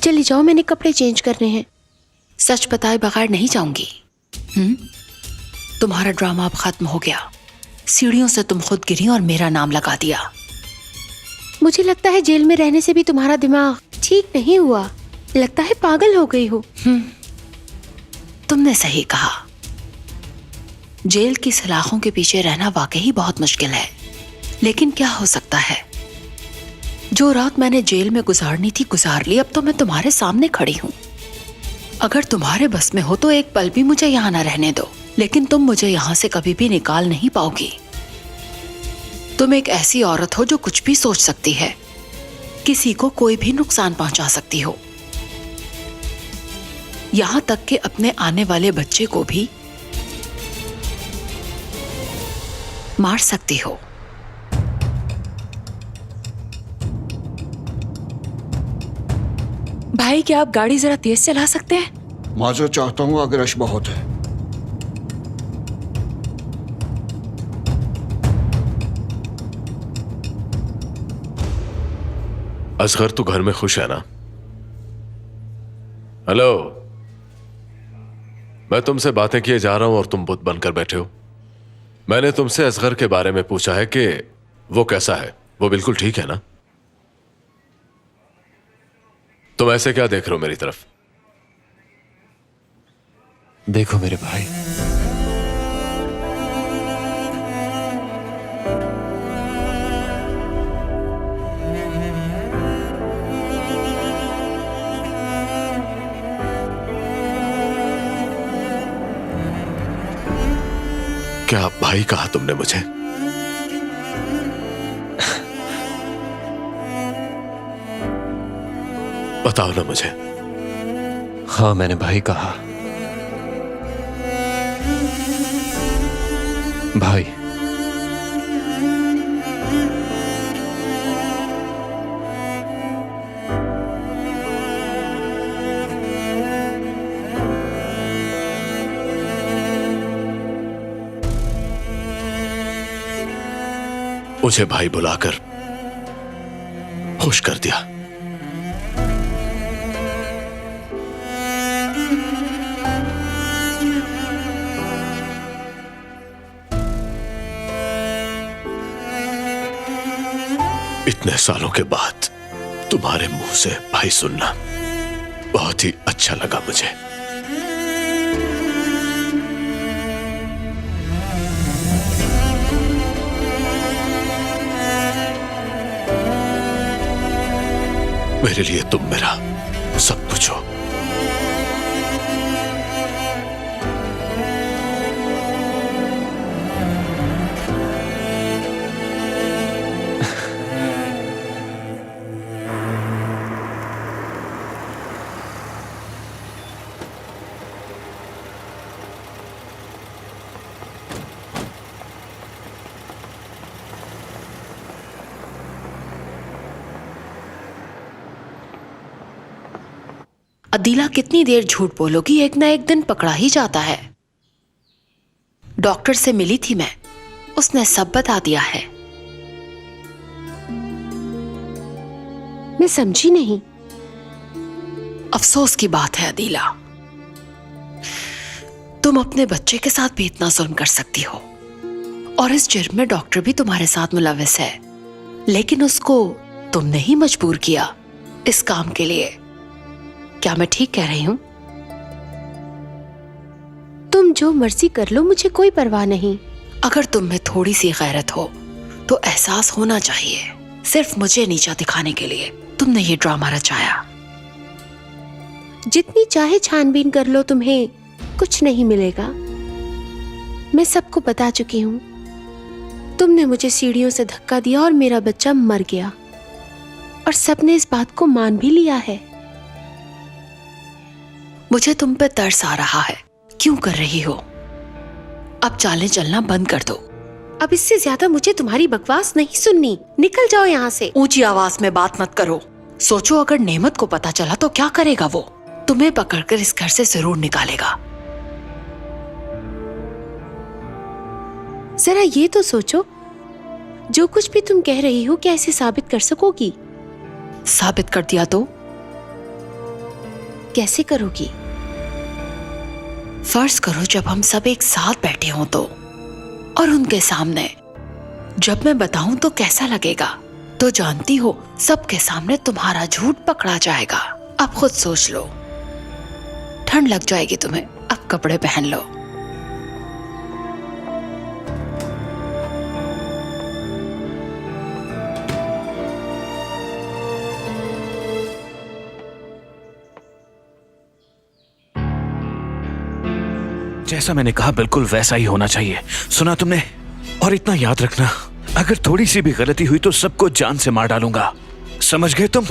चली जाओ, मैंने कपड़े चेंज करने हैं। सच बताए बगैर नहीं जाऊंगी। तुम्हारा ड्रामा अब खत्म हो गया। सीढ़ियों से तुम खुद गिरी और मेरा नाम लगा दिया। मुझे लगता है जेल में रहने से भी तुम्हारा दिमाग ठीक नहीं हुआ। लगता है पागल हो गई हो। तुमने सही कहा। जेल की सलाखों के पीछे रहना वाकई बहुत मुश्किल है, लेकिन क्या हो सकता है। जो रात मैंने जेल में गुजारनी थी गुजार ली। अब तो मैं तुम्हारे सामने खड़ी हूं। अगर तुम्हारे बस में हो तो एक पल भी मुझे यहां न रहने दो, लेकिन तुम मुझे यहां से कभी भी निकाल नहीं पाओगी। तुम एक ऐसी औरत हो जो कुछ भी सोच सकती है, किसी को कोई भी नुकसान पहुंचा सकती हो, यहां तक कि अपने आने वाले बच्चे को भी मार सकती हो। भाई, क्या आप गाड़ी जरा तेज चला सकते हैं? माजर चाहता हूँ, अगर रश बहुत है। असगर, तू घर में खुश है ना? हेलो, मैं तुमसे बातें किए जा रहा हूं और तुम बुत बनकर बैठे हो। मैंने तुमसे असगर के बारे में पूछा है कि वो कैसा है। वो बिल्कुल ठीक है ना? तुम ऐसे क्या देख रहे हो मेरी तरफ? देखो मेरे भाई, क्या भाई कहा तुमने मुझे? बताओ ना मुझे। हाँ, मैंने भाई कहा। भाई, मुझे भाई बुलाकर खुश कर दिया। इतने सालों के बाद तुम्हारे मुंह से भाई सुनना बहुत ही अच्छा लगा मुझे। मेरे लिए तुम मेरा सब कुछ हो। अदीला, कितनी देर झूठ बोलोगी? एक ना एक दिन पकड़ा ही जाता है। डॉक्टर से मिली थी मैं, उसने सब बता दिया है। मैं समझी नहीं। अफसोस की बात है अदीला, तुम अपने बच्चे के साथ भी इतना जुल्म कर सकती हो, और इस जुर्म में डॉक्टर भी तुम्हारे साथ मुलविस है, लेकिन उसको तुमने ही मजबूर किया इस काम के लिए। क्या मैं ठीक कह रही हूं? तुम जो मर्जी कर लो, मुझे कोई परवाह नहीं। अगर तुम में थोड़ी सी गैरत हो तो एहसास होना चाहिए, सिर्फ मुझे नीचा दिखाने के लिए तुमने ये ड्रामा रचाया। जितनी चाहे छानबीन कर लो, तुम्हें कुछ नहीं मिलेगा। मैं सबको बता चुकी हूं। तुमने मुझे सीढ़ियों से धक्का दिया और मेरा बच्चा मर गया, और सबने इस बात को मान भी लिया है। मुझे तुम पे तरस आ रहा है। क्यों कर रही हो? अब चालें चलना बंद कर दो। अब इससे ज्यादा मुझे तुम्हारी बकवास नहीं सुननी। निकल जाओ यहाँ से। ऊंची आवाज में बात मत करो। सोचो, अगर नेमत को पता चला तो क्या करेगा वो? तुम्हें पकड़कर इस घर से जरूर निकालेगा। जरा ये तो सोचो, जो कुछ भी तुम कह रही हो क्या इसे साबित कर सकोगी? साबित कर दिया तो कैसे करोगी? फर्ज करो जब हम सब एक साथ बैठे हों तो, और उनके सामने जब मैं बताऊं तो कैसा लगेगा? तो जानती हो सबके सामने तुम्हारा झूठ पकड़ा जाएगा। अब खुद सोच लो, ठंड लग जाएगी तुम्हें, अब कपड़े पहन लो। जैसा मैंने कहा बिल्कुल वैसा ही होना चाहिए। सुना तुमने? और इतना याद रखना, अगर थोड़ी सी भी गलती हुई तो सबको जान से मार डालूंगा। समझ गए तुम?